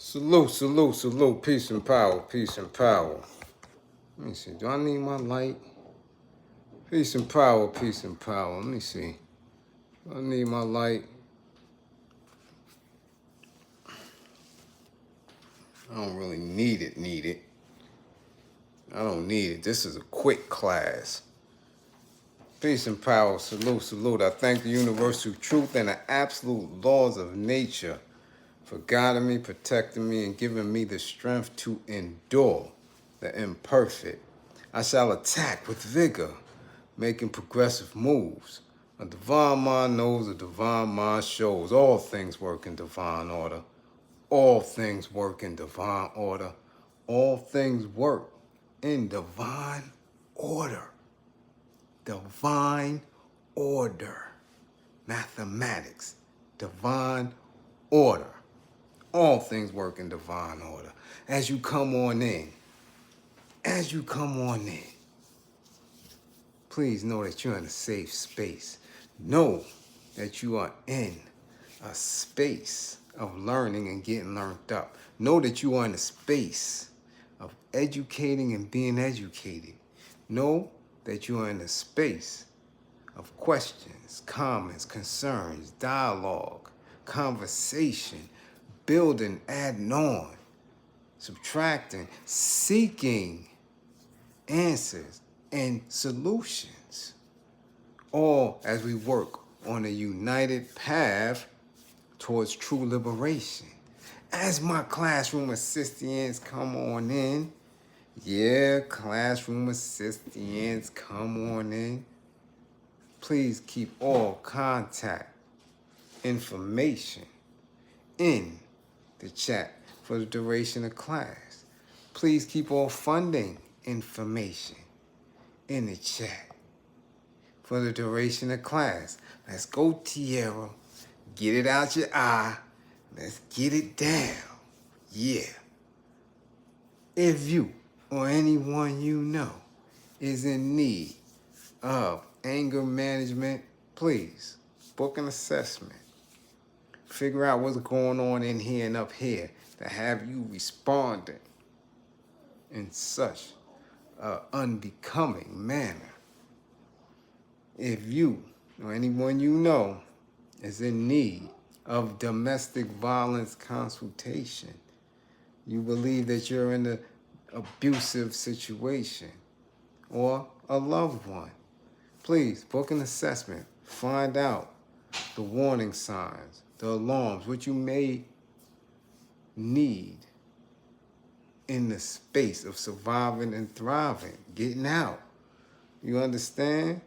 Salute, salute, salute. Peace and power, peace and power. Let me see. Do I need my light? Peace and power, peace and power. Let me see. Do I need my light? I don't really need it. I don't need it. This is a quick class. Peace and power, salute, salute. I thank the universal truth and the absolute laws of nature for guiding me, protecting me, and giving me the strength to endure the imperfect. I shall attack with vigor, making progressive moves. A divine mind knows, a divine mind shows. All things work in divine order. All things work in divine order. All things work in divine order. Divine order. Mathematics. Divine order. All things work in divine order. As you come on in, please know that you're in a safe space. Know that you are in a space of learning and getting learned up. Know that you are in a space of educating and being educated. Know that you are in a space of questions, comments, concerns, dialogue, conversation, building, adding on, subtracting, seeking answers and solutions, all as we work on a united path towards true liberation. As my classroom assistants come on in, classroom assistants come on in, please keep all contact information in the chat for the duration of class. Please keep all funding information in the chat for the duration of class. Let's go, Tierra. Get it out your eye. Let's get it down. Yeah. If you or anyone you know is in need of anger management, please book an assessment. Figure out what's going on in here and up here to have you responding in such an unbecoming manner. If you or anyone you know is in need of domestic violence consultation, you believe that you're in an abusive situation or a loved one, please book an assessment. Find out the warning signs, the alarms, what you may need in the space of surviving and thriving, getting out. You understand?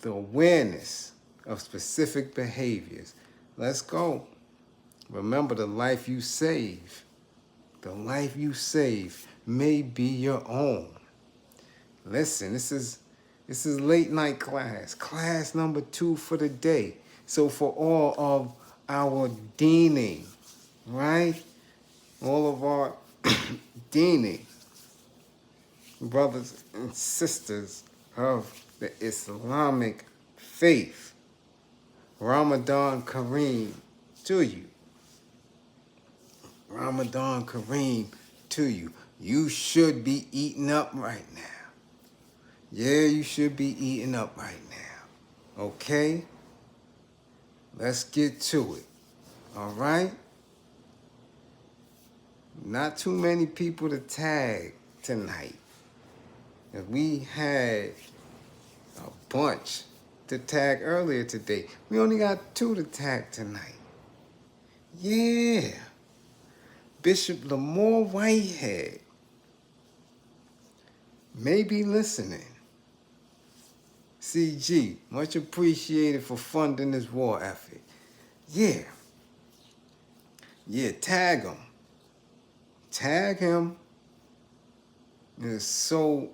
The awareness of specific behaviors. Let's go. Remember, the life you save may be your own. Listen, this is late night class number 2 for the day. So for all of our deaning, right? All of our deaning brothers and sisters of the Islamic faith, Ramadan Karim to you. Ramadan Karim to you. You should be eating up right now. Yeah, you should be eating up right now. Okay? Let's get to it. All right? Not too many people to tag tonight. And we had a bunch to tag earlier today. We only got 2 to tag tonight. Yeah. Bishop Whitehead may be listening. CG, much appreciated for funding this war effort. Yeah, tag him. Tag him. It's so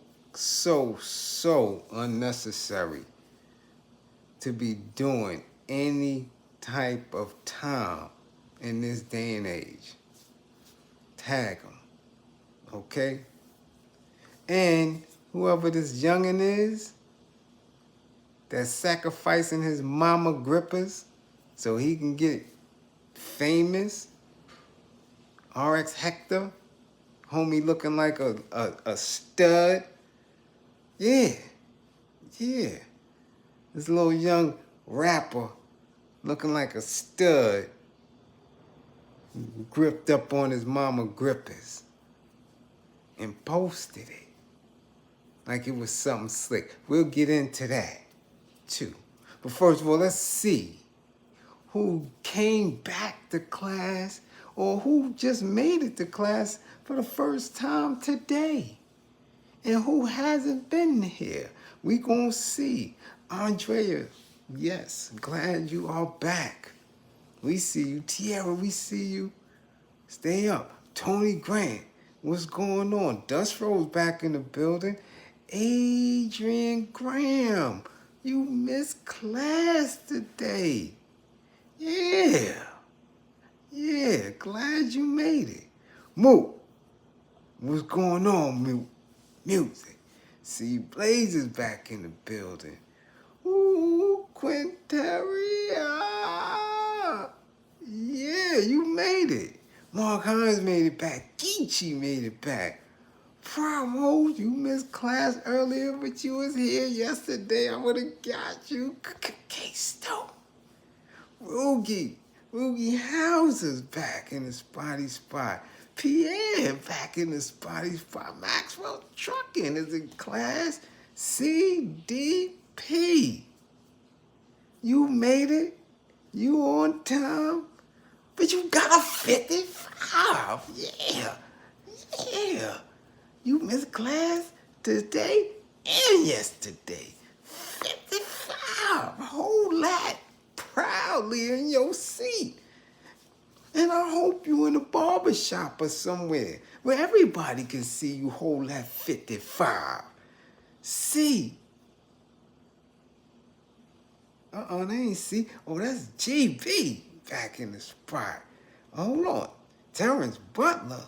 unnecessary to be doing any type of time in this day and age. Tag him, okay? And whoever this youngin' is that's sacrificing his mama grippers so he can get famous, RX Hector, homie looking like a stud. Yeah, yeah. This little young rapper looking like a stud, gripped up on his mama grippers and posted it like it was something slick. We'll get into that too. But first of all, let's see who came back to class or who just made it to class for the first time today and who hasn't been here. We gonna see. Andrea, yes, glad you are back. We see you. Tiara, we see you. Stay up. Tony Grant, what's going on? Dust Rose back in the building. Adrian Graham, you missed class today. Yeah, glad you made it. Moo, what's going on, music? See, Bliz is back in the building. Ooh, Quinteria. Yeah, you made it. Mark Hines made it back. Geechee made it back. Bravo, you missed class earlier, but you was here yesterday. I would have got you. K-Stone. Rugi Houser's back in the spotty spot. Pierre back in the spotty spot. Maxwell Trucking is in class. CDP. You made it. You on time. But you got a 55. Yeah. You missed class today and yesterday. 55. Hold that proudly in your seat. And I hope you in a barbershop or somewhere where everybody can see you hold that 55. See. They ain't see. Oh, that's GB back in the spot. Hold on. Terrence Butler.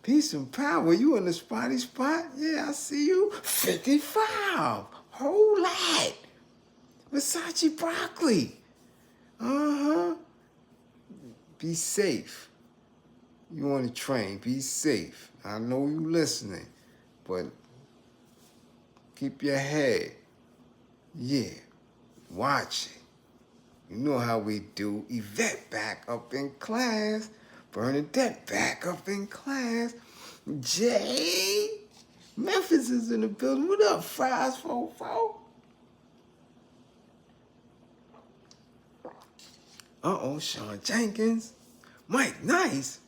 Peace and power. You in the spotty spot? Yeah, I see you. 55. Hold that. Versace Broccoli. Be safe. You on the train. Be safe. I know you listening, but keep your head. Yeah. Watch it. You know how we do. Yvette back up in class. Bernadette back up in class. Jay. Memphis is in the building. What up, Fries 44? Sean Jenkins. Mike Nice.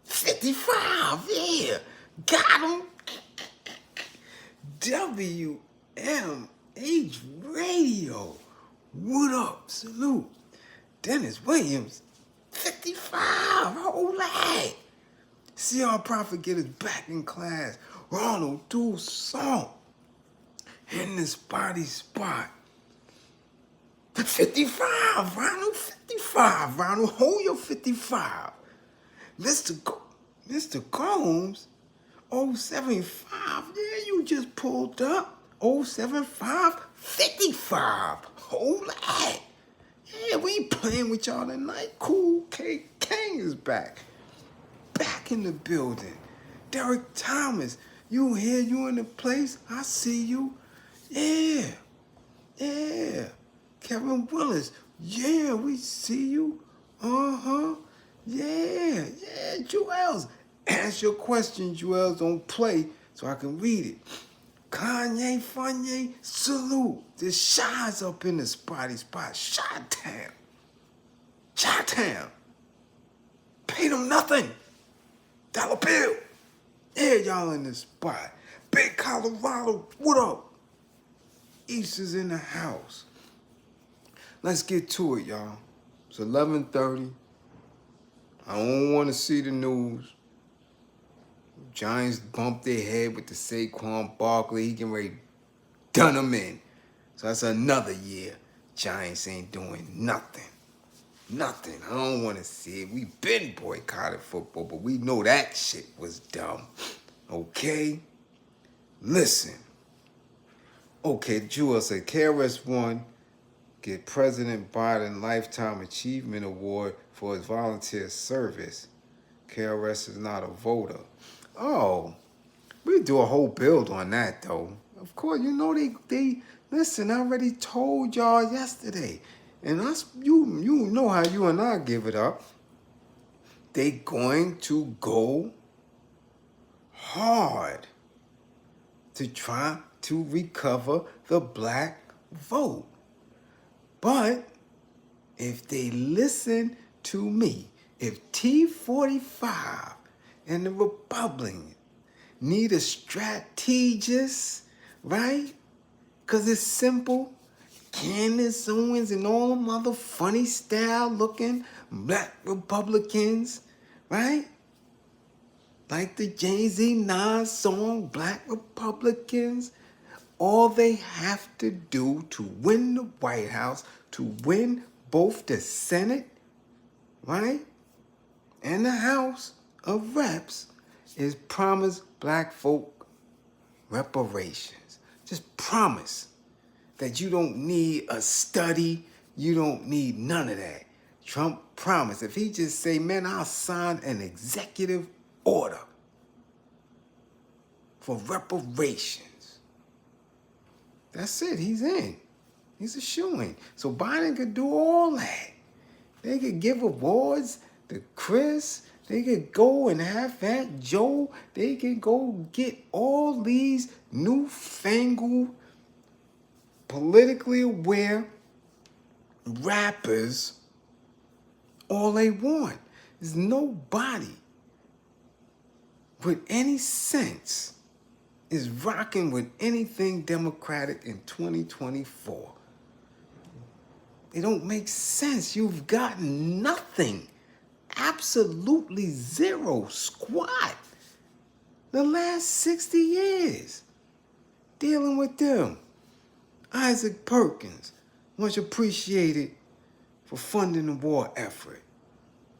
55, yeah. Got him. WMH Radio. What up? Salute. Dennis Williams. 55. Hold that. CR Prophet get us back in class. Ronald Dusson. In the spotty spot. 55, Ronald, 55, Ronald, hold your 55. Mr. Combs, 075, yeah, you just pulled up. 075, 55, hold that. Yeah, we ain't playing with y'all tonight. Cool K King is back. Back in the building. Derek Thomas, you here, you in the place, I see you. Yeah. Kevin Willis, yeah, we see you. Yeah, Joels. Ask your question, Joels, don't play so I can read it. Kanye, Funye, salute. There's Shy's up in the spotty spot. Chi-Town. Paid them nothing. Dollar bill. Yeah, y'all in the spot. Big Colorado, what up? East is in the house. Let's get to it, y'all. It's 11:30. I don't want to see the news. Giants bumped their head with the Saquon Barkley. He getting ready to done them in. So that's another year. Giants ain't doing nothing. Nothing. I don't want to see it. We been boycotted football, but we know that shit was dumb. Okay? Listen. Okay, Jewel said KRS-One get President Biden Lifetime Achievement Award for his volunteer service. KRS is not a voter. Oh, we do a whole build on that though. Of course, you know they listen. I already told y'all yesterday, and us you know how you and I give it up. They going to go hard to try to recover the black vote. But if they listen to me, if T45 and the Republicans need a strategist, right? Because it's simple. Candace Owens and all them other funny style looking black Republicans, right? Like the Jay-Z Nas song, Black Republicans. All they have to do to win the White House, to win both the Senate, right, and the House of Reps, is promise black folk reparations. Just promise that you don't need a study, you don't need none of that. Trump promised. If he just say, man, I'll sign an executive order for reparations. That's it, he's in. He's a shoo-in. So Biden could do all that. They could give awards to Chris. They could go and have Fat Joe. They could go get all these newfangled, politically aware rappers all they want. There's nobody with any sense is rocking with anything Democratic in 2024. It don't make sense. You've got nothing. Absolutely zero squat. The last 60 years. Dealing with them. Isaac Perkins, much appreciated for funding the war effort.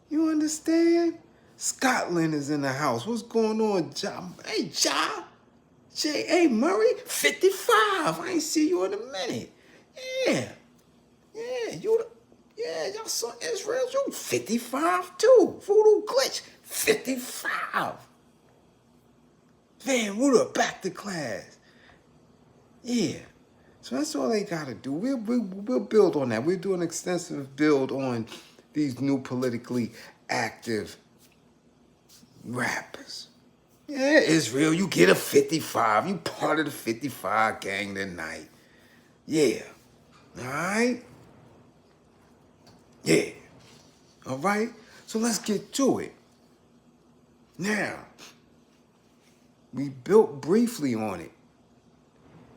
You understand? Scotland is in the house. What's going on, Ja? Hey, Ja. J.A. Murray, 55. I ain't see you in a minute. Yeah, y'all saw Israel, you 55 too. Voodoo Glitch, 55. Van Ruder, back to class. Yeah, so that's all they gotta do. We'll build on that. We'll do an extensive build on these new politically active rappers. Yeah, Israel, you get a 55. You part of the 55 gang tonight. Yeah. All right? Yeah. All right? So let's get to it. Now, we built briefly on it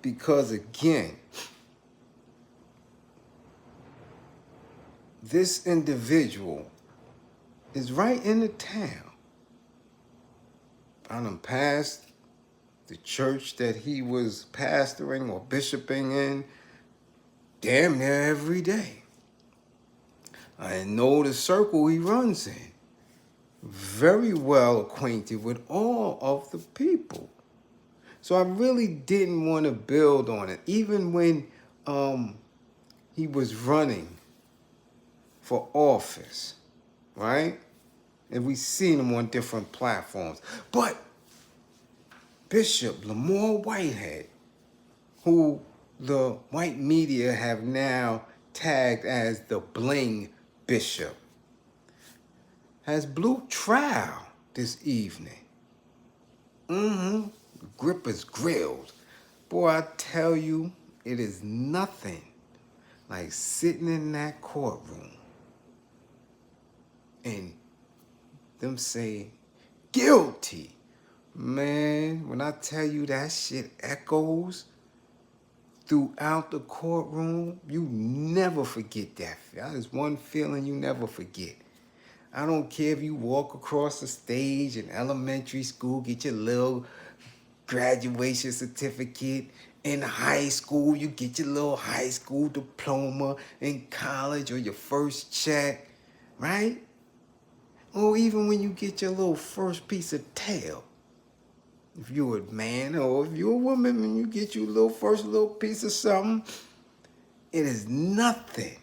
because, again, this individual is right in the town. I done passed the church that he was pastoring or bishoping in damn near every day. I know the circle he runs in. Very well acquainted with all of the people. So I really didn't want to build on it. Even when he was running for office, right? And we've seen him on different platforms. But Bishop Lamar Whitehead, who the white media have now tagged as the bling bishop, has blew trial this evening. Grip is grilled. Boy, I tell you, it is nothing like sitting in that courtroom and them say, guilty. Man, when I tell you that shit echoes throughout the courtroom, you never forget that. That is one feeling you never forget. I don't care if you walk across the stage in elementary school, get your little graduation certificate. In high school, you get your little high school diploma. In college, or your first check, right? Or even when you get your little first piece of tail. If you're a man or if you're a woman and you get your first little piece of something, it is nothing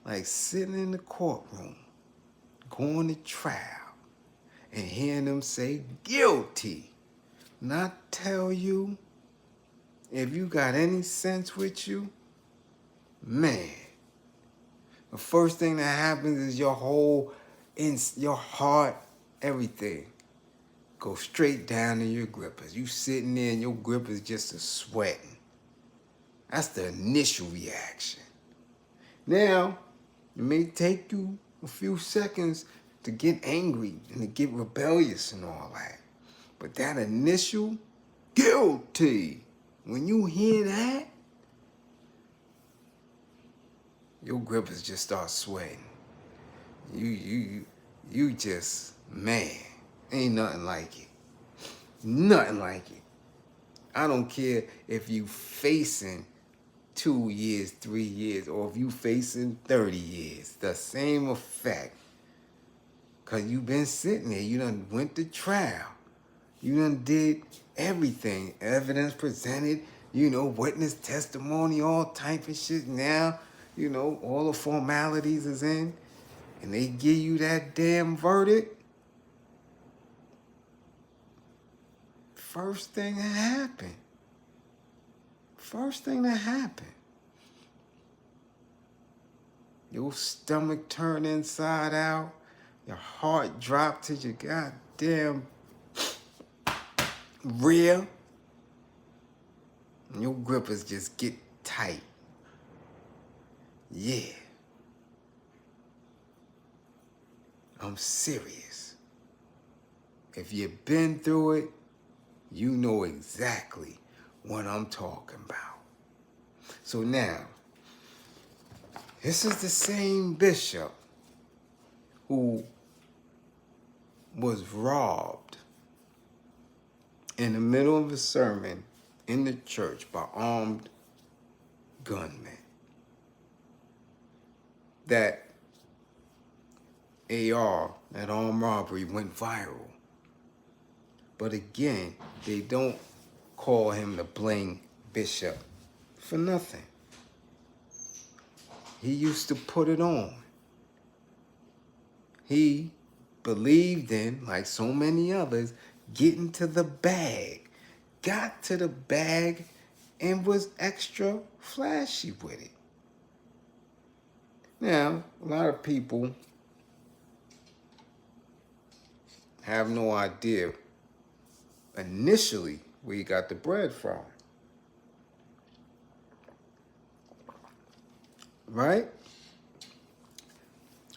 like sitting in the courtroom, going to trial and hearing them say guilty. And I tell you, if you got any sense with you, man, the first thing that happens is your heart, everything go straight down to your grippers. You sitting there and your grippers just a sweating. That's the initial reaction. Now, it may take you a few seconds to get angry and to get rebellious and all that. But that initial guilty, when you hear that, your grippers just start sweating. You just, man, ain't nothing like it. Nothing like it. I don't care if you facing 2 years, 3 years, or if you facing 30 years. The same effect. Because you been sitting there. You done went to trial. You done did everything. Evidence presented, witness testimony, all type of shit. Now, all the formalities is in. And they give you that damn verdict. First thing that happened. Your stomach turn inside out. Your heart drop to your goddamn rear. And your grippers just get tight. Yeah. I'm serious. If you've been through it, you know exactly what I'm talking about. So now, this is the same bishop who was robbed in the middle of a sermon in the church by armed gunmen. That that armed robbery, went viral. But again, they don't call him the bling bishop for nothing. He used to put it on. He believed in, like so many others, getting to the bag. Got to the bag and was extra flashy with it. Now, a lot of people have no idea initially where he got the bread from. Right?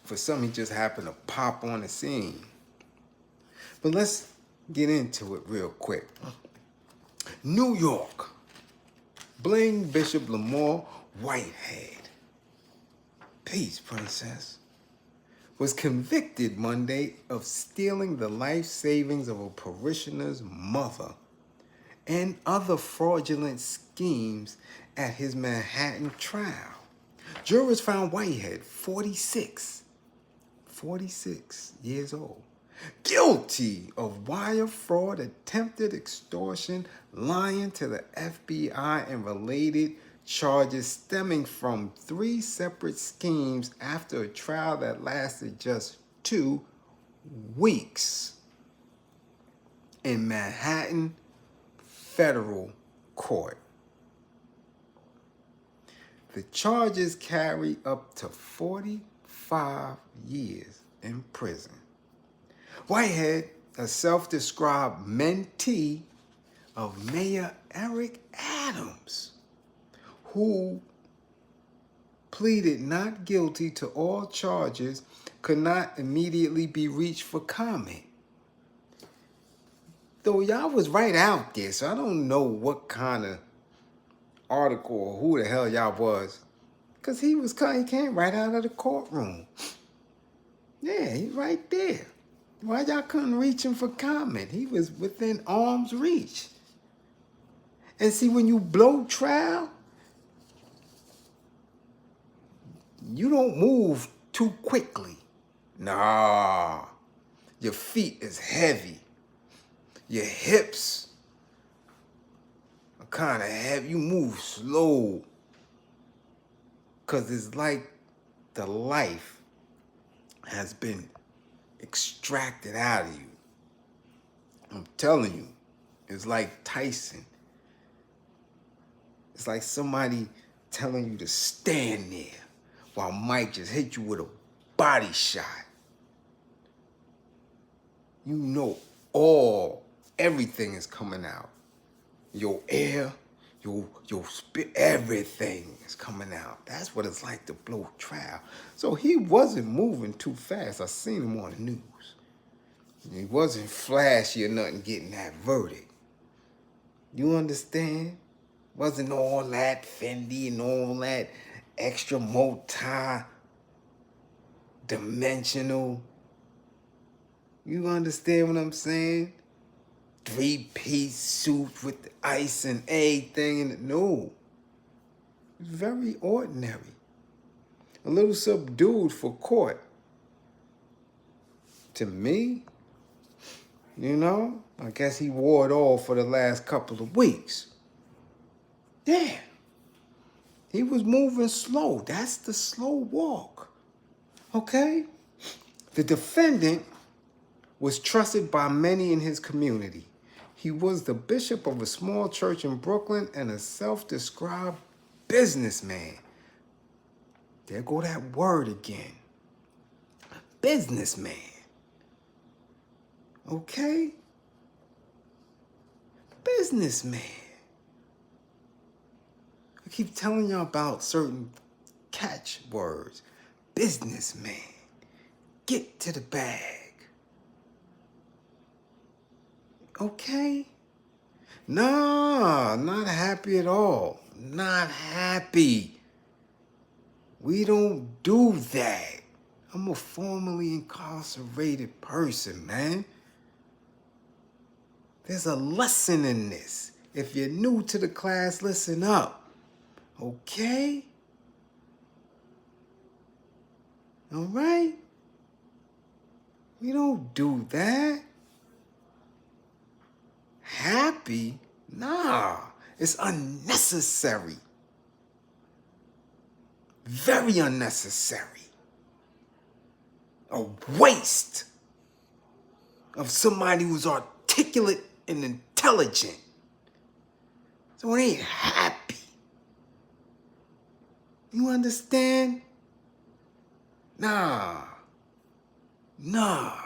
For some, he just happened to pop on the scene. But let's get into it real quick. New York. Bling Bishop Lamar Whitehead. Peace, princess. Was convicted Monday of stealing the life savings of a parishioner's mother and other fraudulent schemes at his Manhattan trial. Jurors found Whitehead, 46 years old, guilty of wire fraud, attempted extortion, lying to the FBI, and related charges stemming from 3 separate schemes after a trial that lasted just 2 weeks in Manhattan federal court. The charges carry up to 45 years in prison. Whitehead, a self-described mentee of Mayor Eric Adams, who pleaded not guilty to all charges, could not immediately be reached for comment. Though y'all was right out there, so I don't know what kind of article or who the hell y'all was. Because he came right out of the courtroom. Yeah, he's right there. Why y'all couldn't reach him for comment? He was within arm's reach. And see, when you blow trial, you don't move too quickly. Nah. Your feet is heavy. Your hips are kind of heavy. You move slow. Because it's like the life has been extracted out of you. I'm telling you, it's like Tyson. It's like somebody telling you to stand there while Mike just hit you with a body shot. You know everything is coming out. Your air, your spit, everything is coming out. That's what it's like to blow trial. So he wasn't moving too fast. I seen him on the news. He wasn't flashy or nothing getting that verdict. You understand? Wasn't all that Fendi and all that extra multi-dimensional. You understand what I'm saying? 3-piece suit with the ice and everything in it. No. It's very ordinary. A little subdued for court. To me, you know, I guess he wore it all for the last couple of weeks. Yeah. He was moving slow. That's the slow walk. Okay? The defendant was trusted by many in his community. He was the bishop of a small church in Brooklyn and a self-described businessman. There go that word again. Businessman. Okay? Businessman. I keep telling y'all about certain catchwords. Businessman. Get to the bag. Okay? Nah, not happy at all. Not happy. We don't do that. I'm a formerly incarcerated person, man. There's a lesson in this. If you're new to the class, listen up. Okay? All right? We don't do that. Happy? Nah, it's unnecessary. Very unnecessary. A waste of somebody who's articulate and intelligent. So it ain't happy. You understand? Nah, not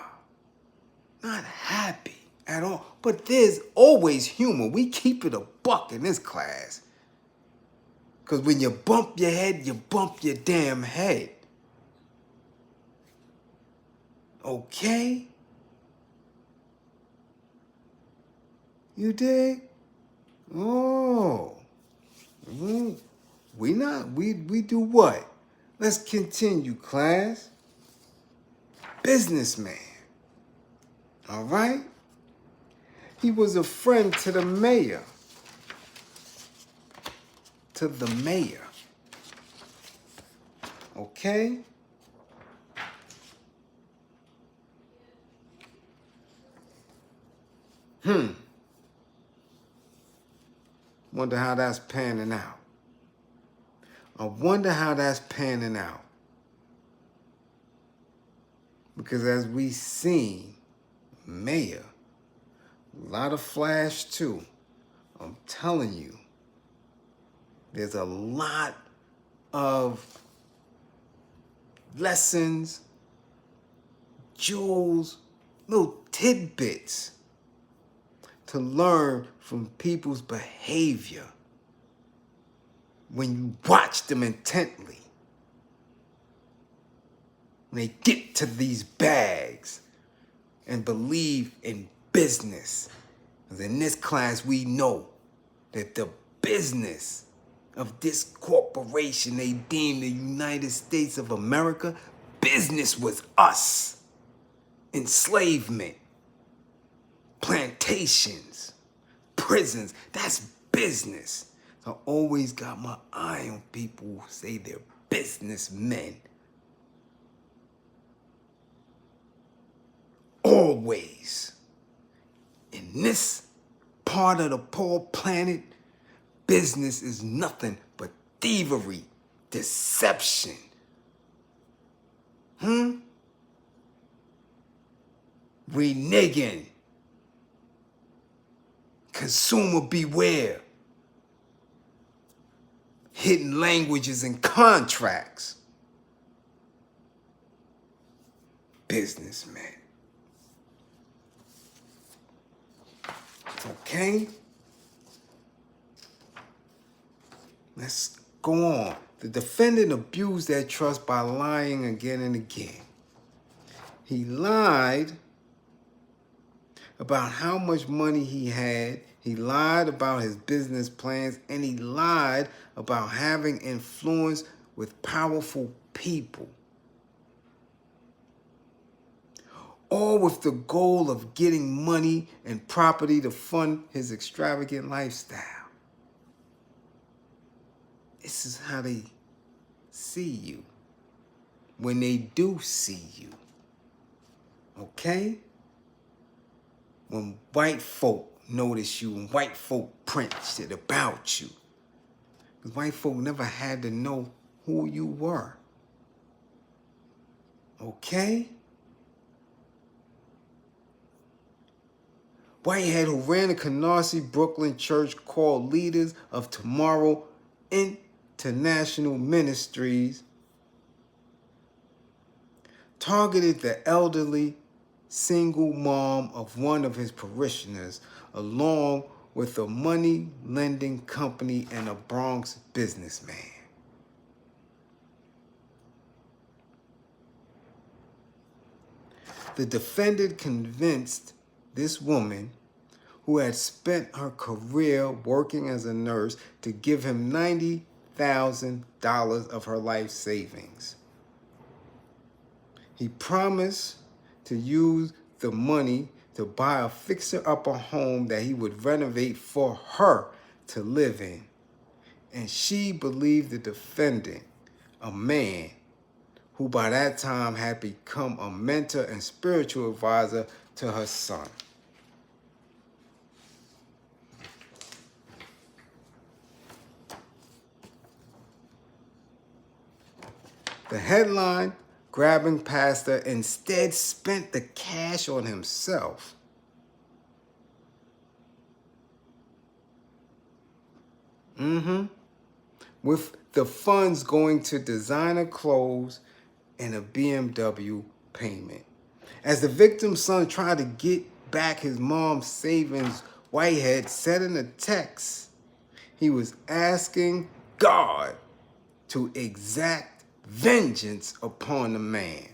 happy at all. But there's always humor. We keep it a buck in this class. Because when you bump your head, you bump your damn head. Okay? You dig? Oh. We do what? Let's continue, class. Businessman. All right? He was a friend to the mayor. Okay? Wonder how that's panning out. I wonder how that's panning out. Because as we seen, mayor, a lot of flash too. I'm telling you, there's a lot of lessons, jewels, little tidbits to learn from people's behavior when you watch them intently. When they get to these bags and believe in business. Because in this class, we know that the business of this corporation they deem the United States of America, business was us. Enslavement, plantations, prisons, that's business. So I always got my eye on people who say they're businessmen. Always. In this part of the poor planet, business is nothing but thievery, deception. reneging. Consumer beware. Hidden languages and contracts. Businessman. Okay? Let's go on. The defendant abused that trust by lying again and again. He lied about how much money he had. He lied about his business plans, and he lied about having influence with powerful people. All with the goal of getting money and property to fund his extravagant lifestyle. This is how they see you when they do see you. Okay? When white folk notice you and white folk print shit about you. Because white folk never had to know who you were. Okay? Whitehead, who ran a Canarsie, Brooklyn church called Leaders of Tomorrow International Ministries, targeted the elderly single mom of one of his parishioners, along with a money-lending company and a Bronx businessman. The defendant convinced this woman, who had spent her career working as a nurse, to give him $90,000 of her life savings. He promised to use the money to buy a fixer-upper home that he would renovate for her to live in. And she believed the defendant, a man who by that time had become a mentor and spiritual advisor to her son. The headline-grabbing pastor instead spent the cash on himself. With the funds going to designer clothes and a BMW payment. As the victim's son tried to get back his mom's savings, Whitehead said in a text he was asking God to exact vengeance upon the man.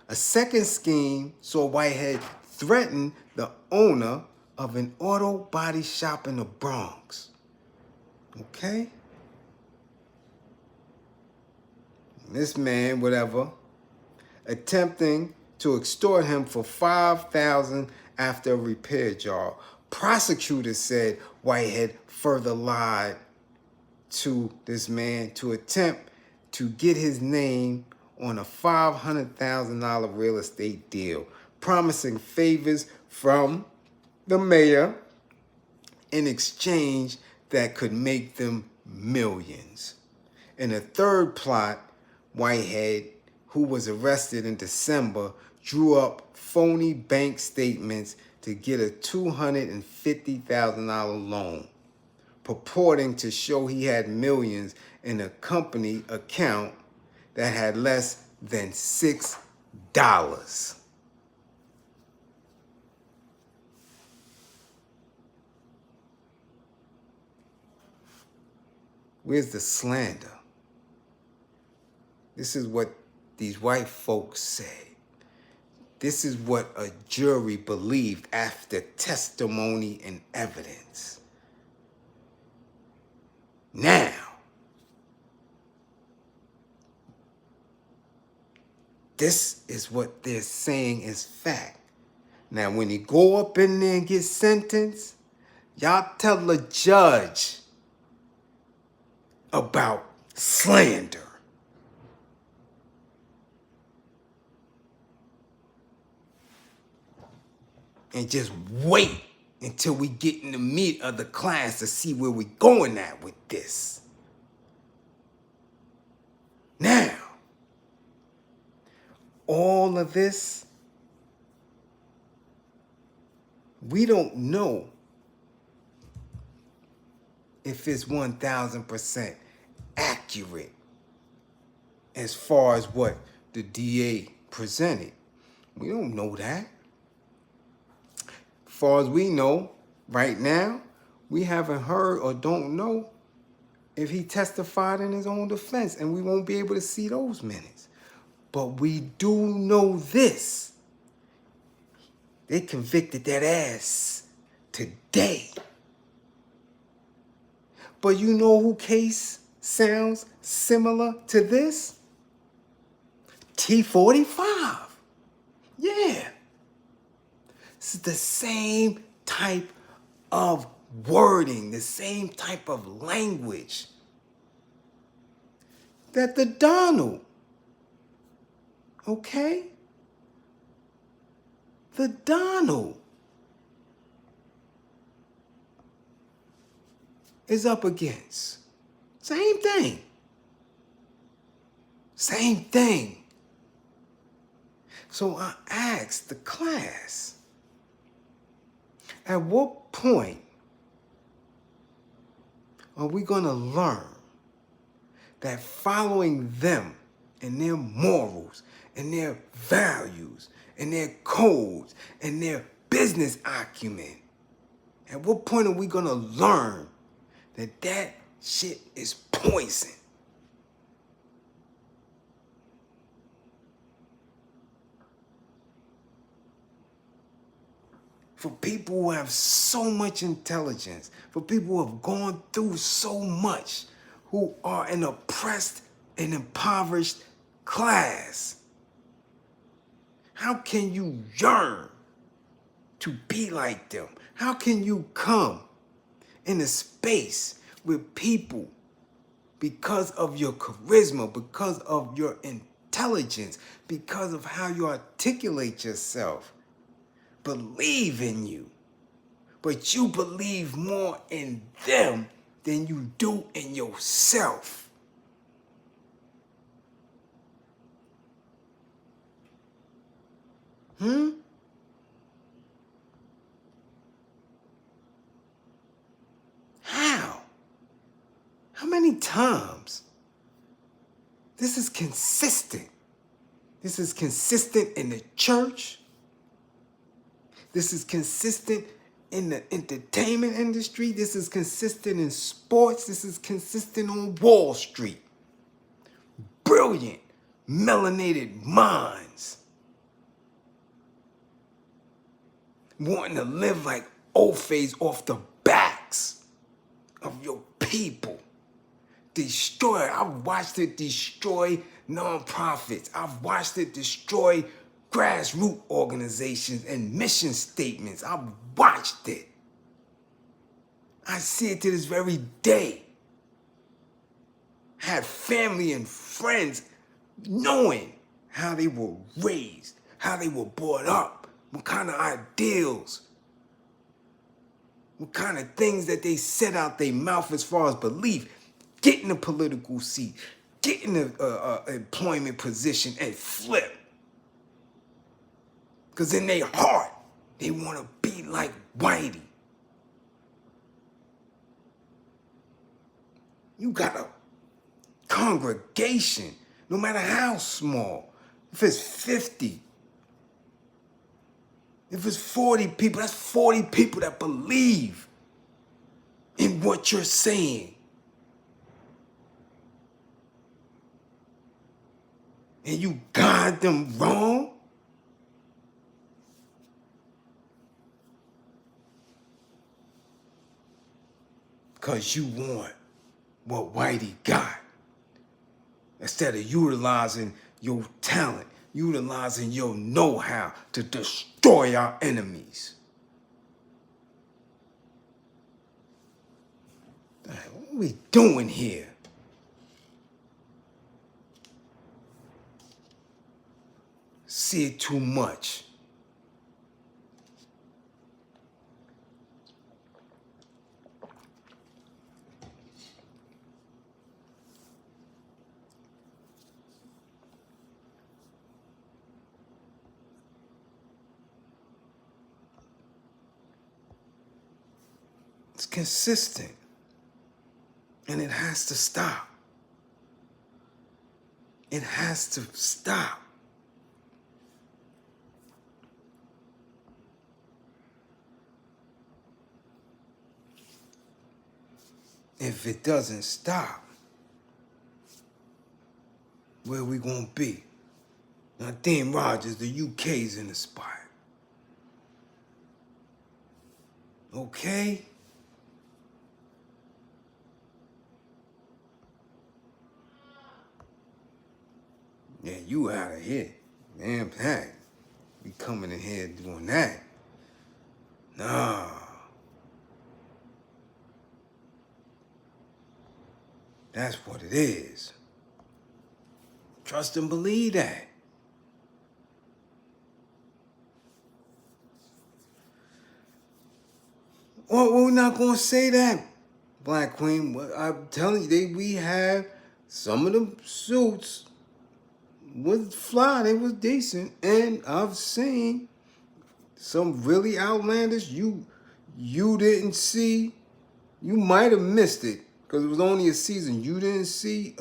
A second scheme saw Whitehead threaten the owner of an auto body shop in the Bronx. Okay? This man, whatever, attempting to extort him for $5,000 after a repair job. Prosecutors said Whitehead further lied to this man to attempt to get his name on a $500,000 real estate deal, promising favors from the mayor in exchange that could make them millions. In a third plot, Whitehead, who was arrested in December, drew up phony bank statements to get a $250,000 loan, purporting to show he had millions in a company account that had less than $6. Where's the slander? This is what these white folks say. This is what a jury believed after testimony and evidence. Now, this is what they're saying is fact. Now, when you go up in there and get sentenced, y'all tell the judge about slander. And just wait until we get in the meat of the class to see where we're going at with this. all of this, we don't know if it's 1000% accurate as far as what the DA presented. We don't know that. As far as we know, right now, we haven't heard or don't know if he testified in his own defense, and we won't be able to see those minutes. But we do know this. They convicted that ass today. But you know who case sounds similar to this? T45. Yeah. This is the same type of wording, the same type of language that the Donald, okay? The Donald is up against. Same thing. Same thing. So I asked the class, at what point are we going to learn that following them and their morals and their values and their codes and their business acumen, at what point are we going to learn that that shit is poison? For people who have so much intelligence, for people who have gone through so much, who are an oppressed and impoverished class, how can you yearn to be like them? How can you come in a space with people because of your charisma, because of your intelligence, because of how you articulate yourself, believe in you, but you believe more in them than you do in yourself? How? How many times? This is consistent. This is consistent in the church. This is consistent in the entertainment industry. This is consistent in sports. This is consistent on Wall Street. Brilliant, melanated minds wanting to live like Ophes off the backs of your people. I've watched it destroy nonprofits. I've watched it destroy grassroots organizations and mission statements. I've watched it. I see it to this very day. Had family and friends knowing how they were raised, how they were brought up, what kind of ideals, what kind of things that they set out their mouth as far as belief. Get in a political seat, get in an employment position and flip. Because in their heart, they want to be like Whitey. You got a congregation, no matter how small, if it's 50, if it's 40 people, that's 40 people that believe in what you're saying. And you guide them wrong? Because you want what Whitey got. Instead of utilizing your talent, utilizing your know-how to destroy our enemies. What are we doing here? See it too much. It's consistent. And it has to stop. It has to stop. If it doesn't stop, where we gonna be? Now, Dean Rogers, the UK's in the spot. Okay? Yeah, you out of here. Damn, hey, we coming in here doing that. Nah. That's what it is. Trust and believe that. Well, we're not gonna say that, Black Queen. But I'm telling you, we have some of them suits was fly, they was decent, and I've seen some really outlandish you didn't see. You might have missed it because it was only a season. You didn't see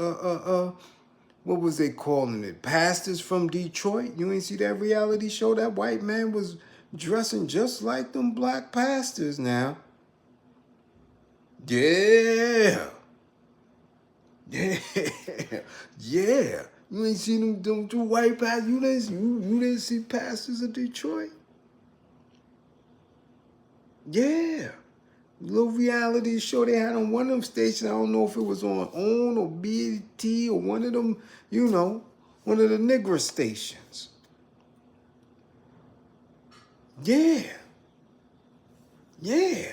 what was they calling it? Pastors from Detroit. You ain't see that reality show? That white man was dressing just like them black pastors now. Yeah. Yeah. Yeah. You ain't seen them two white pastors? You didn't see pastors of Detroit? Yeah. Little reality show they had on one of them stations. I don't know if it was on OWN or BET or one of them, one of the Negro stations. Yeah. Yeah.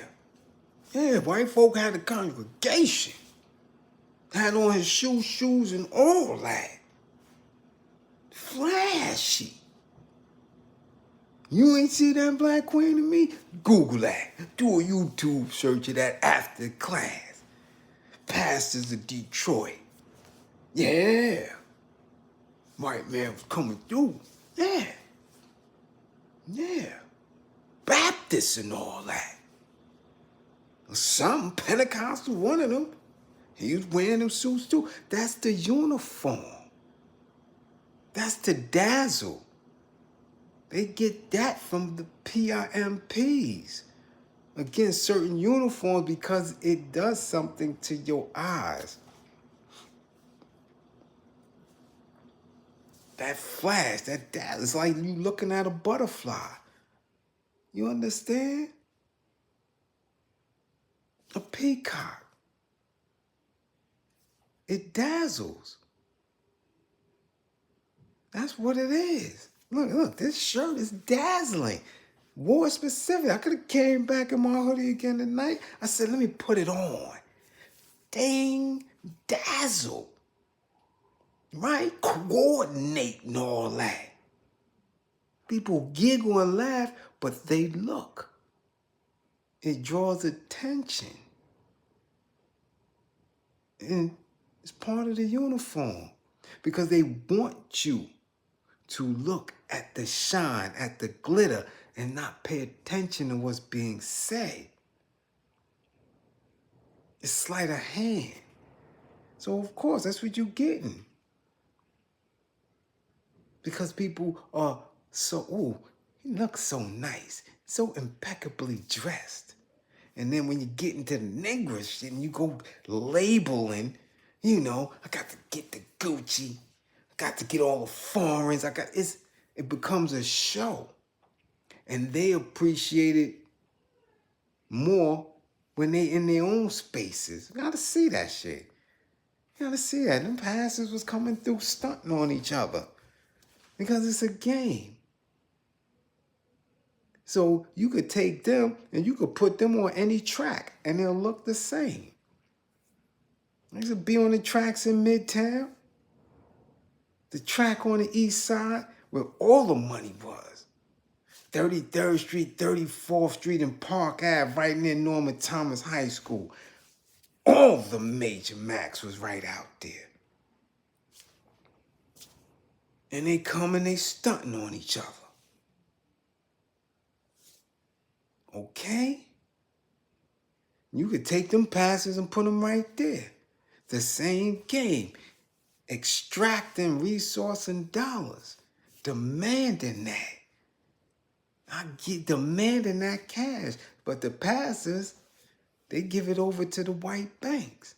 Yeah. White folk had a congregation. Had on his shoes and all that. Flashy. You ain't see that, Black Queen, to me? Google that. Do a YouTube search of that after class. Pastors of Detroit. Yeah. White man was coming through. Yeah. Yeah. Baptists and all that. Some Pentecostal, one of them. He was wearing them suits too. That's the uniform. That's to dazzle. They get that from the PIMPs against certain uniforms because it does something to your eyes. That flash, that dazzle, it's like you looking at a butterfly. You understand? A peacock. It dazzles. That's what it is. Look, this shirt is dazzling. War specific. I could have came back in my hoodie again tonight. I said, let me put it on. Dang, dazzle. Right? Coordinate and all that. People giggle and laugh, but they look. It draws attention. And it's part of the uniform. Because they want you to look at the shine, at the glitter, and not pay attention to what's being said. It's sleight of hand. So, of course, that's what you're getting. Because people are so, ooh, he looks so nice, so impeccably dressed. And then when you get into the Negro shit and you go labeling, I got to get the Gucci, I got to get all the foreigns, it becomes a show. And they appreciate it more when they in their own spaces. You gotta see that shit. You gotta see that. Them pastors was coming through stunting on each other. Because it's a game. So you could take them and you could put them on any track and they'll look the same. They used to be on the tracks in Midtown. The track on the east side where all the money was. 33rd Street, 34th Street, and Park Ave, right near Norman Thomas High School. All the major Macs was right out there. And they come and they stunting on each other. Okay? You could take them pastors and put them right there. The same game. Extracting resource and dollars. Demanding that. I get demanding that cash. But the pastors, they give it over to the white banks.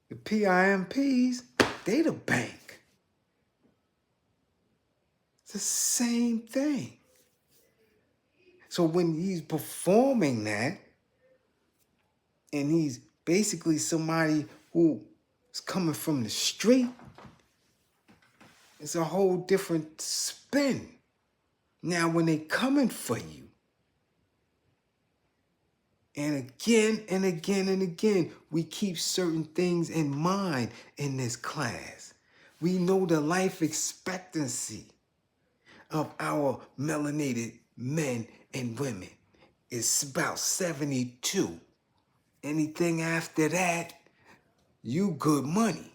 The PIMPs, they the bank. It's the same thing. So when he's performing that, and he's basically somebody who is coming from the street, it's a whole different spin. Now, when they coming for you, and again and again and again, we keep certain things in mind in this class. We know the life expectancy of our melanated men and women is about 72. Anything after that, you good money.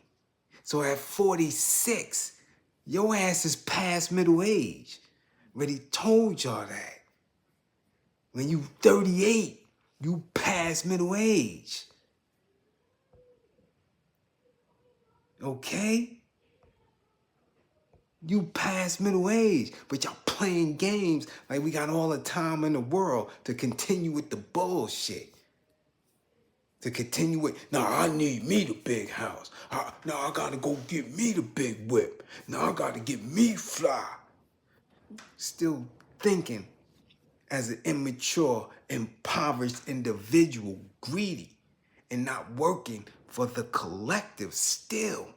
So at 46, your ass is past middle age. Already told y'all that. When you 38, you past middle age. Okay? You past middle age, but y'all playing games like we got all the time in the world to continue with the bullshit. To continue with, nah, I need me the big house. Nah, I gotta go get me the big whip. Nah, I gotta get me fly. Still thinking as an immature, impoverished individual, greedy, and not working for the collective still.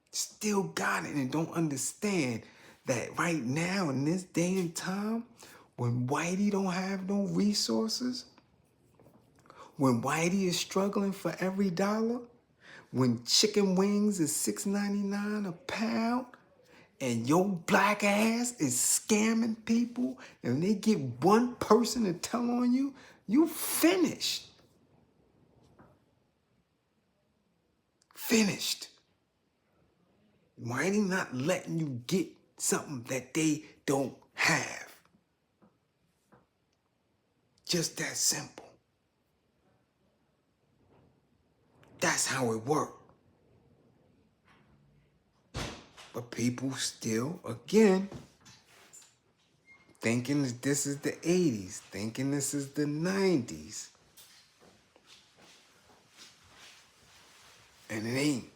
Still got it and don't understand that right now in this day and time, when Whitey don't have no resources, when Whitey is struggling for every dollar, when chicken wings is $6.99 a pound, and your black ass is scamming people, and they get one person to tell on you, you finished. Finished. Whitey not letting you get something that they don't have. Just that simple. That's how it works. But people still, again, thinking that this is the 80s, thinking this is the 90s. And it ain't.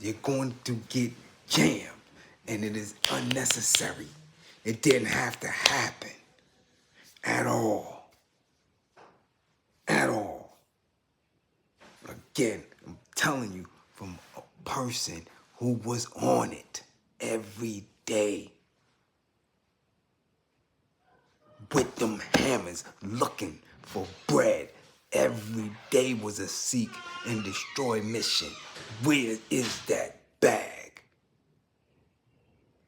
You're going to get jammed, and it is unnecessary. It didn't have to happen at all. At all. Again, I'm telling you from a person who was on it every day with them hammers looking for bread. Every day was a seek and destroy mission. Where is that bag?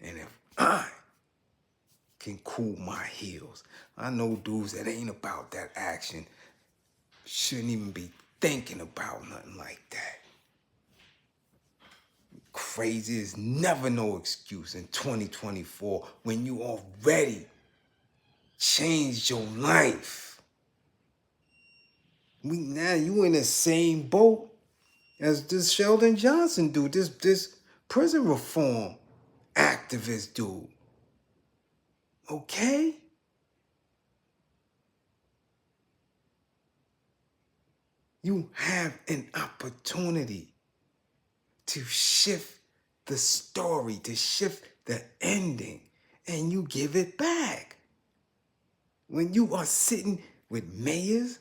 And if I can cool my heels, I know dudes that ain't about that action shouldn't even be thinking about nothing like that. Crazy is never no excuse in 2024 when you already changed your life. Now you in the same boat as this Sheldon Johnson dude, this prison reform activist dude. Okay? You have an opportunity to shift the story, to shift the ending, and you give it back. When you are sitting with mayors,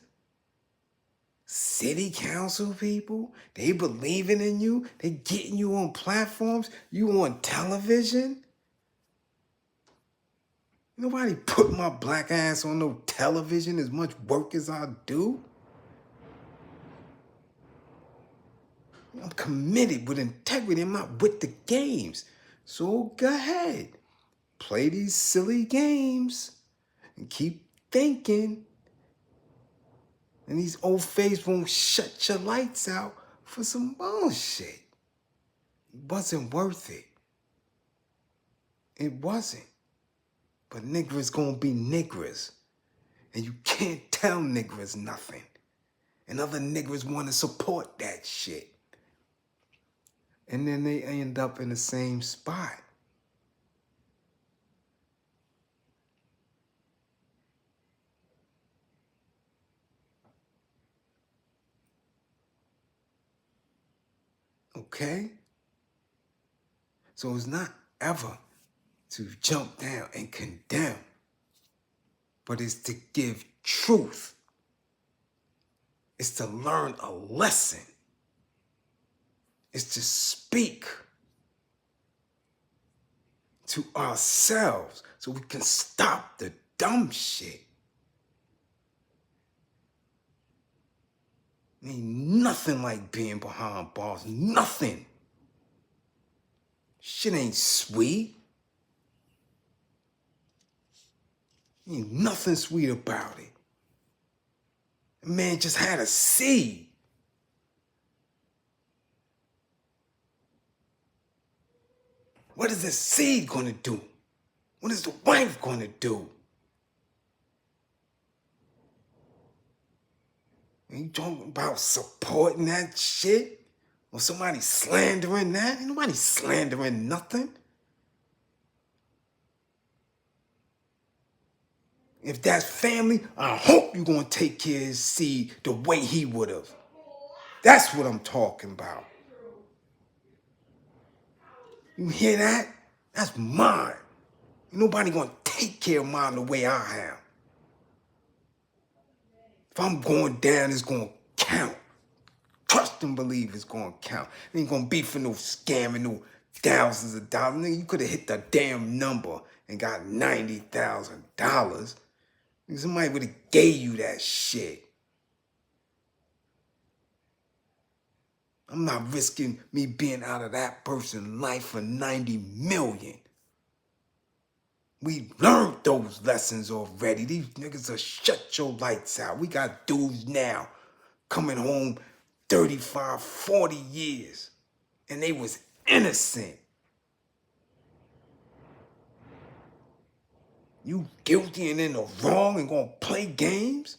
city council people, they believing in you, they getting you on platforms, you on television. Nobody put my black ass on no television as much work as I do. I'm committed with integrity. I'm not with the games. So go ahead. Play these silly games and keep thinking. And these old faiths won't shut your lights out for some bullshit. It wasn't worth it. It wasn't. But niggas gonna be niggas. And you can't tell niggers nothing. And other niggers want to support that shit. And then they end up in the same spot. Okay? So it's not ever to jump down and condemn, but it's to give truth. It's to learn a lesson. It's to speak to ourselves so we can stop the dumb shit. Ain't nothing like being behind bars. Nothing. Shit ain't sweet. Ain't nothing sweet about it. The man just had a seed. What is the seed gonna do? What is the wife gonna do? You talking about supporting that shit? Or somebody slandering that? Ain't nobody slandering nothing. If that's family, I hope you're gonna take care of his seed the way he would have. That's what I'm talking about. You hear that? That's mine. Nobody gonna take care of mine the way I am. If I'm going down, it's gonna count. Trust and believe it's gonna count. It ain't gonna be for no scamming, no thousands of dollars. Nigga, you could have hit the damn number and got $90,000. Somebody would have gave you that shit. I'm not risking me being out of that person's life for 90 million. We learned those lessons already. These niggas will shut your lights out. We got dudes now coming home 35, 40 years. And they was innocent. You guilty and in the wrong and gonna play games?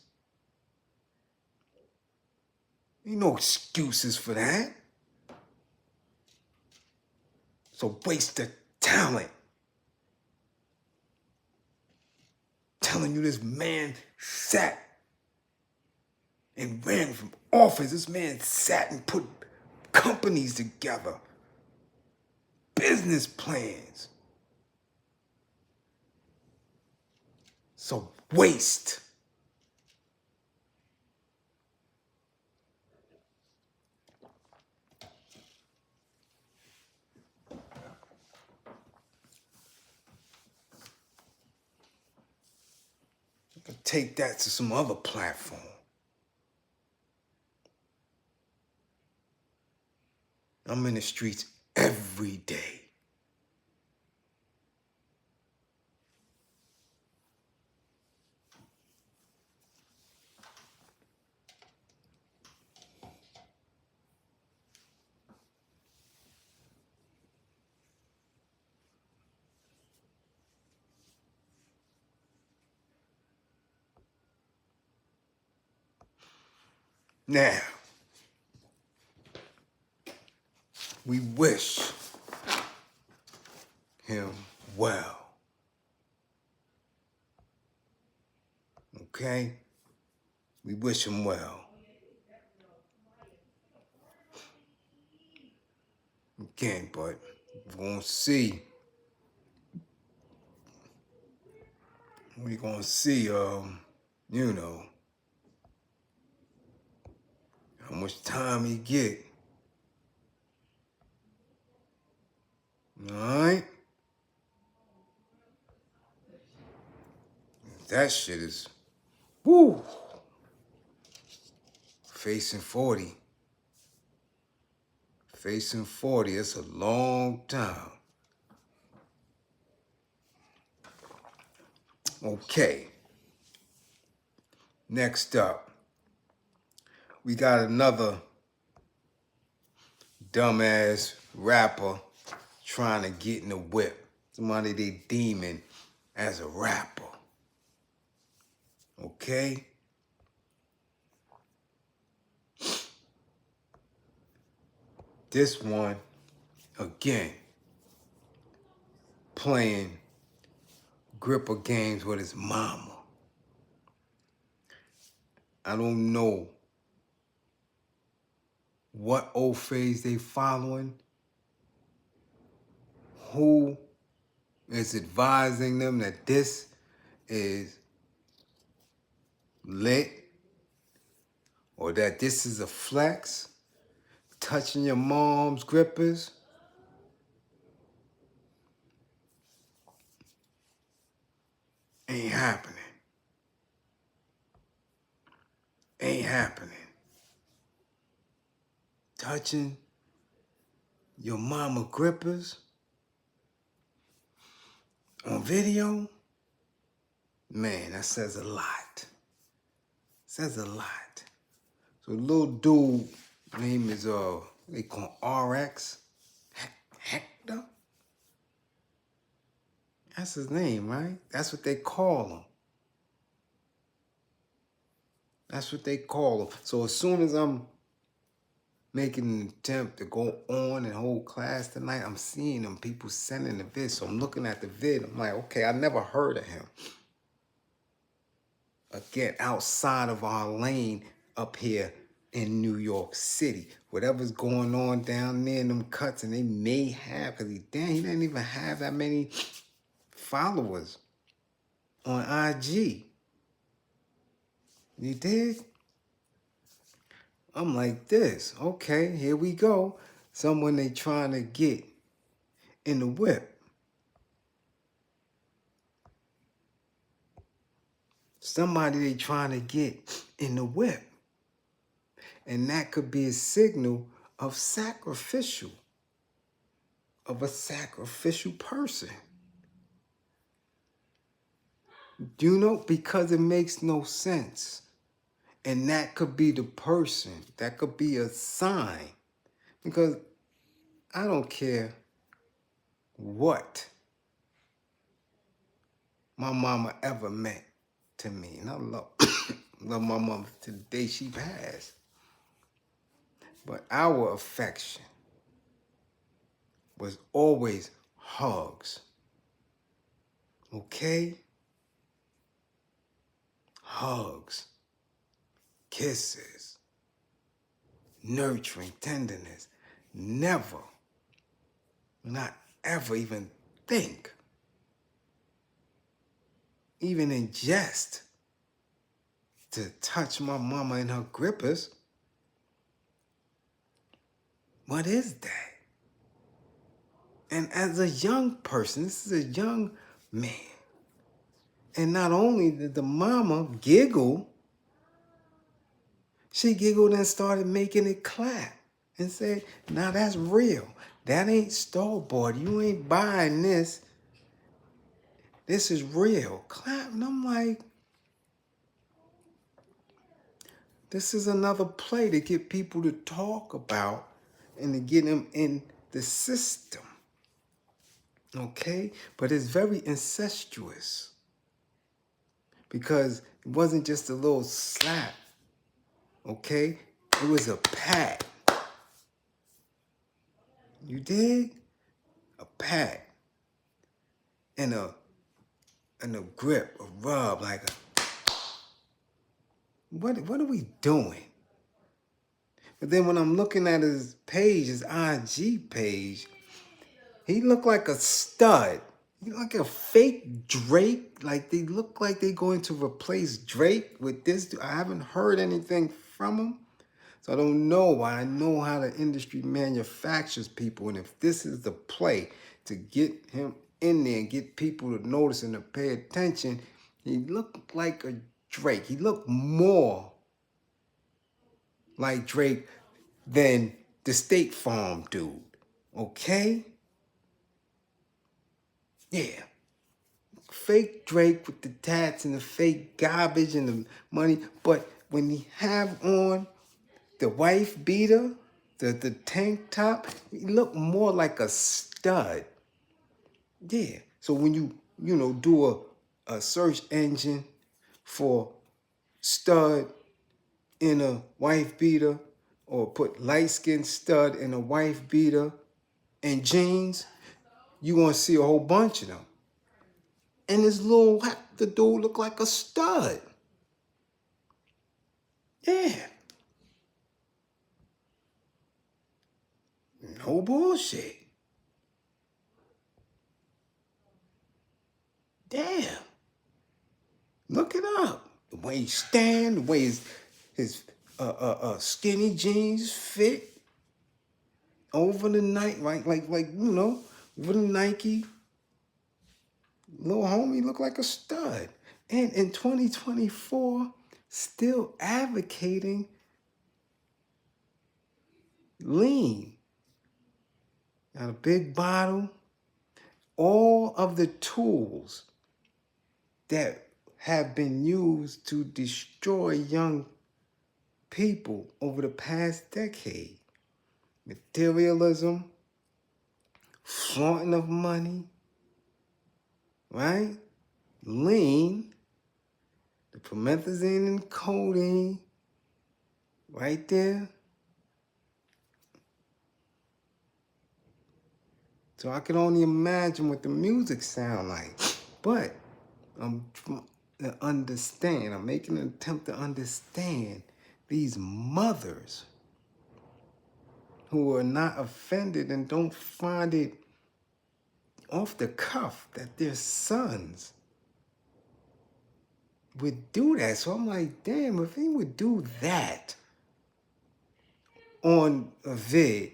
Ain't no excuses for that. It's a waste of talent. Telling you this man sat and ran from office. This man sat and put companies together. Business plans. So waste. You can take that to some other platform. I'm in the streets every day. Now, we wish him well. Okay? We wish him well. Again, but we're gonna see. We're gonna see, you know, how much time he get. Alright? That shit is, woo! Facing 40. Facing 40, it's a long time. Okay. Next up, we got another dumbass rapper trying to get in the whip. Somebody they deeming as a rapper. Okay? This one, again, playing gripper games with his mama. I don't know what old phase they following, who is advising them that this is lit or that this is a flex, touching your mom's grippers. Ain't happening. Ain't happening. Touching your mama grippers on video? Man, that says a lot. Says a lot. So little dude, name is they call RX Hector. That's his name, right? That's what they call him. That's what they call him. So as soon as I'm making an attempt to go on and hold class tonight, I'm seeing them, people sending the vid. So I'm looking at the vid. I'm like, okay, I never heard of him. Again, outside of our lane up here in New York City. Whatever's going on down there in them cuts, and they may have, because he didn't even have that many followers on IG. You dig? I'm like this. Okay, here we go. Someone they trying to get in the whip. Somebody they trying to get in the whip. And that could be a signal of a sacrificial person. Do you know? Because it makes no sense. And that could be the person. That could be a sign. Because I don't care what my mama ever meant to me. And I love, love my mama to the day she passed. But our affection was always hugs. Okay? Hugs. Kisses. Nurturing, tenderness. Never, not ever even think, even in jest, to touch my mama in her grippers. What is that? And as a young person, this is a young man. And not only did the mama giggle, she giggled and started making it clap and said, now that's real. That ain't store-bought. You ain't buying this. This is real. Clap. And I'm like, this is another play to get people to talk about and to get them in the system. Okay? But it's very incestuous. Because it wasn't just a little slap. Okay? It was a pat. You dig? A pat. And a grip, a rub, like a... What are we doing? But then when I'm looking at his page, his IG page, he looked like a stud. He looked like a fake Drake. Like they look like they're going to replace Drake with this. I haven't heard anything from him. So I don't know. I know how the industry manufactures people. And if this is the play to get him in there and get people to notice and to pay attention, he looked like a Drake. He looked more like Drake than the State Farm dude. Okay? Yeah. Fake Drake with the tats and the fake garbage and the money. But when he have on the wife beater, the tank top, he look more like a stud. Yeah. So when you do a search engine for stud in a wife beater or put light-skinned stud in a wife beater and jeans, you're going to see a whole bunch of them. And this little Hector dude look like a stud. Yeah. No bullshit. Damn. Look it up. The way he stand, the way his skinny jeans fit over the night, right? Like you know, over the Nike. Little homie look like a stud. And in 2024, still advocating lean. Got a big bottle. All of the tools that have been used to destroy young people over the past decade. Materialism, flaunting of money, right? Lean, the promethazine and codeine, right there. So I can only imagine what the music sound like. But I'm trying to understand, I'm making an attempt to understand these mothers who are not offended and don't find it off the cuff that their sons would do that. So I'm like, damn, if he would do that on a vid,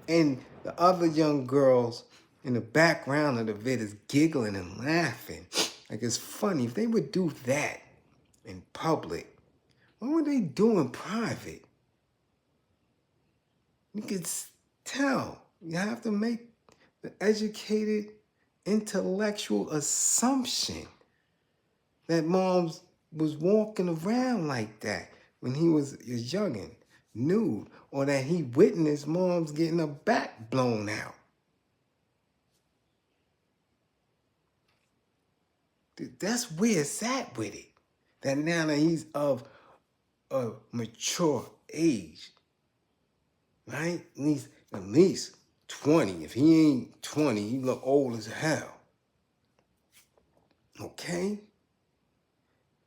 and the other young girls in the background of the vid is giggling and laughing, like it's funny, if they would do that in public, what would they do in private? You could tell. You have to make the educated, intellectual assumption that moms was walking around like that when he was a youngin', nude, or that he witnessed moms getting her back blown out. That's where it's at with it. That now that he's of a mature age, right? At least 20. If he ain't 20, he look old as hell. Okay?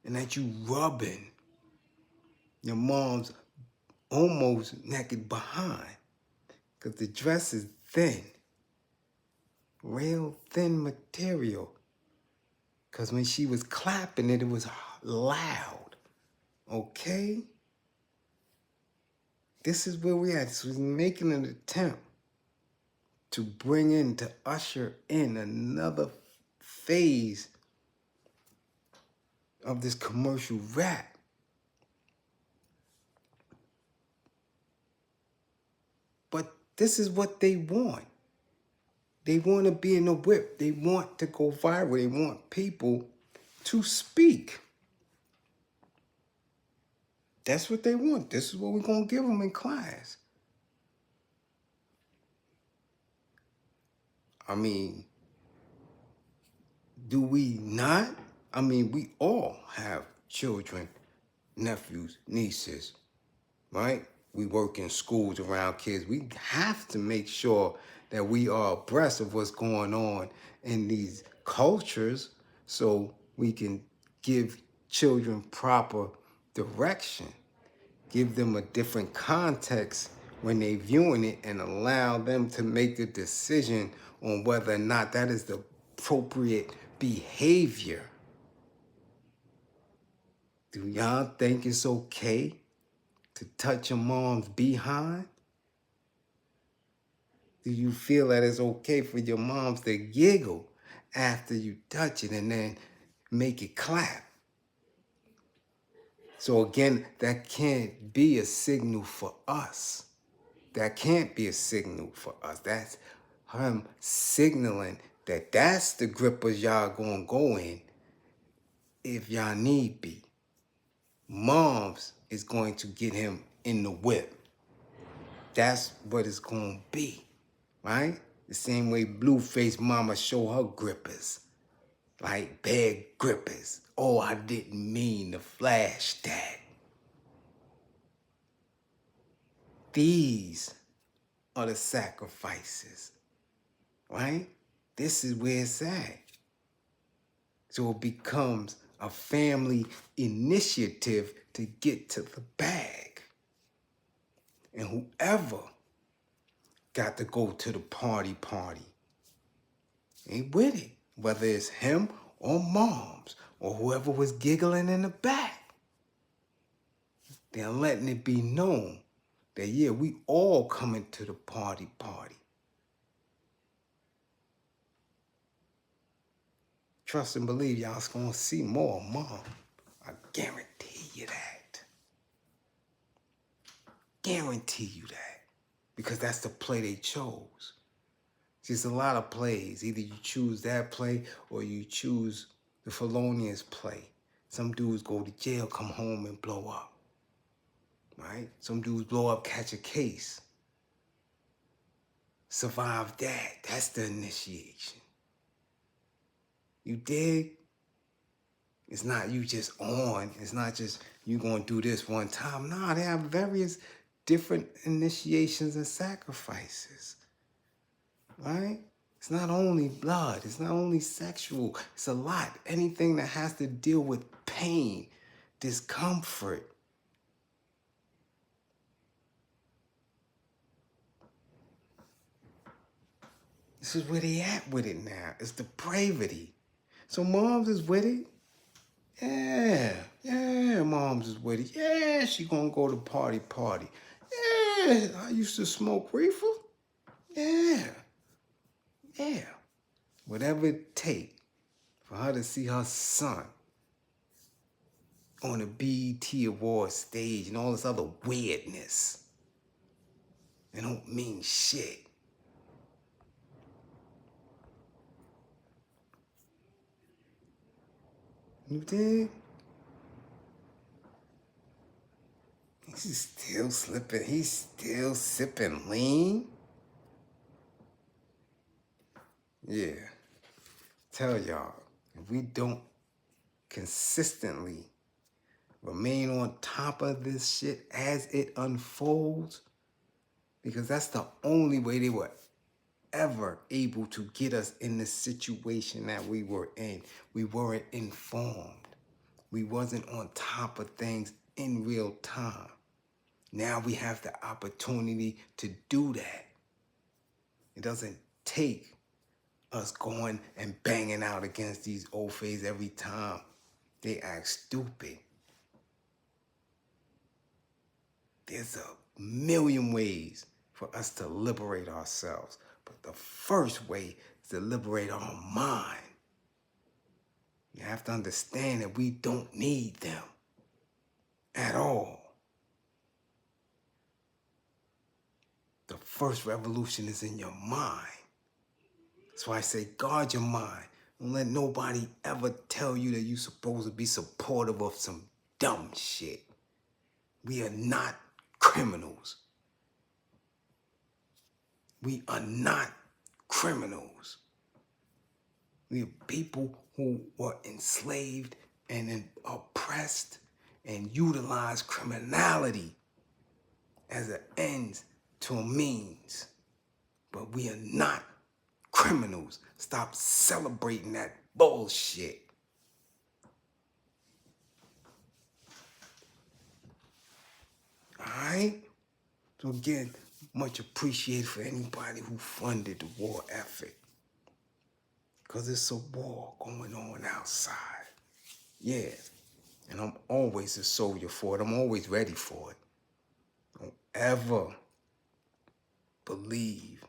And that you rubbing your mom's almost naked behind, because the dress is thin, real thin material. Because when she was clapping it, it was loud. Okay? This is where we at. So we're making an attempt to to usher in another phase of this commercial rap. But this is what they want. They want to be in the whip. They want to go viral. They want people to speak. That's what they want. This is what we're going to give them in class. I mean, do we not? I mean, we all have children, nephews, nieces, right? We work in schools around kids. We have to make sure that we are abreast of what's going on in these cultures so we can give children proper direction, give them a different context when they viewing it, and allow them to make a decision on whether or not that is the appropriate behavior. Do y'all think it's okay to touch your mom's behind? Do you feel that it's okay for your moms to giggle after you touch it and then make it clap? So again, that can't be a signal for us. That can't be a signal for us. That's him signaling that that's the grippers y'all gonna go in if y'all need be. Moms is going to get him in the whip. That's what it's gonna be, right? The same way Blueface mama show her grippers. like bad grippers. Oh, I didn't mean to flash that. These are the sacrifices, right? This is where it's at. So it becomes a family initiative to get to the bag. And whoever got to go to the party, ain't with it. Whether it's him or moms or whoever was giggling in the back. They're letting it be known that, yeah, we all coming to the party. Trust and believe y'all's gonna see more, Mom. I guarantee you that. Guarantee you that. Because that's the play they chose. See, it's a lot of plays. Either you choose that play or you choose the felonious play. Some dudes go to jail, come home and blow up. Right? Some dudes blow up, catch a case. Survive that. That's the initiation. You dig? It's not you just on. It's not just you gonna do this one time. Nah, they have various different initiations and sacrifices. Right? It's not only blood. It's not only sexual. It's a lot. Anything that has to deal with pain, discomfort. This is where they at with it now. It's depravity. So moms is with it. Yeah, moms is with it. Yeah, she gonna go to party. Yeah, I used to smoke reefer. Yeah. Whatever it take for her to see her son on the BET Awards stage and all this other weirdness. It don't mean shit. You dig? He's still slipping. He's still sipping lean. Yeah. Tell y'all, if we don't consistently remain on top of this shit as it unfolds, because that's the only way they were ever able to get us in the situation that we were in. We weren't informed. We wasn't on top of things in real time. Now we have the opportunity to do that. It doesn't take us going and banging out against these old fays every time they act stupid. There's a million ways for us to liberate ourselves. But the first way is to liberate our mind. You have to understand that we don't need them at all. The first revolution is in your mind. That's why I say guard your mind. Don't let nobody ever tell you that you're supposed to be supportive of some dumb shit. We are not criminals. We are not criminals. We are people who were enslaved and oppressed and utilized criminality as an end to a means. But we are not criminals. Stop celebrating that bullshit. All right? So again, much appreciated for anybody who funded the war effort. Because it's a war going on outside. Yeah. And I'm always a soldier for it. I'm always ready for it. Don't ever believe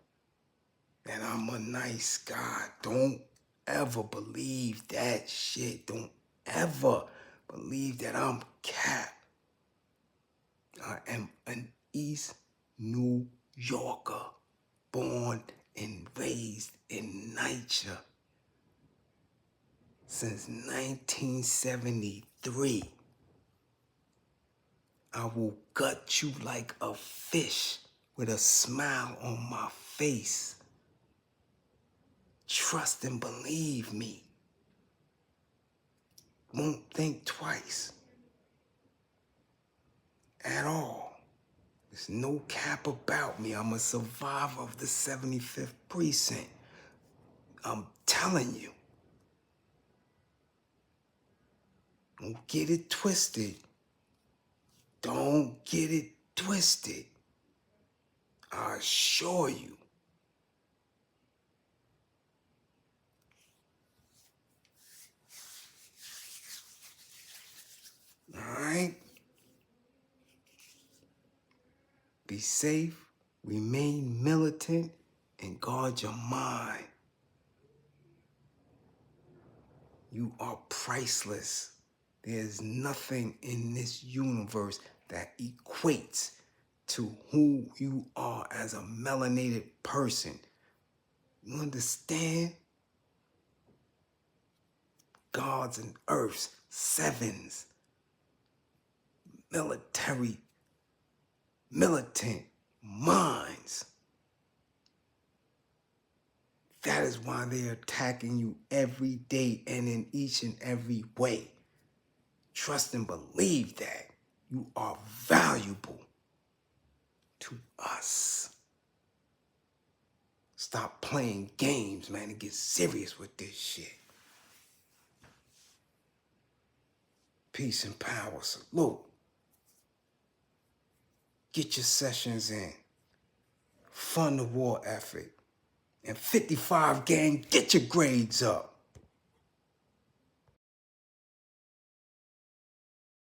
that I'm a nice guy. Don't ever believe that shit. Don't ever believe that I'm Cap. I am an East New Yorker, born and raised in NYCHA since 1973. I will gut you like a fish with a smile on my face. Trust and believe me. won't think twice at all. There's no cap about me. I'm a survivor of the 75th precinct. I'm telling you. Don't get it twisted. Don't get it twisted. I assure you. All right? Be safe, remain militant, and guard your mind. You are priceless. There's nothing in this universe that equates to who you are as a melanated person. You understand? Gods and earths, sevens, military, militant minds. That is why they're attacking you every day and in each and every way. Trust and believe that you are valuable to us. Stop playing games, man, and get serious with this shit. Peace and power. Salute. Get your sessions in. Fund the war effort. And 55 gang, get your grades up.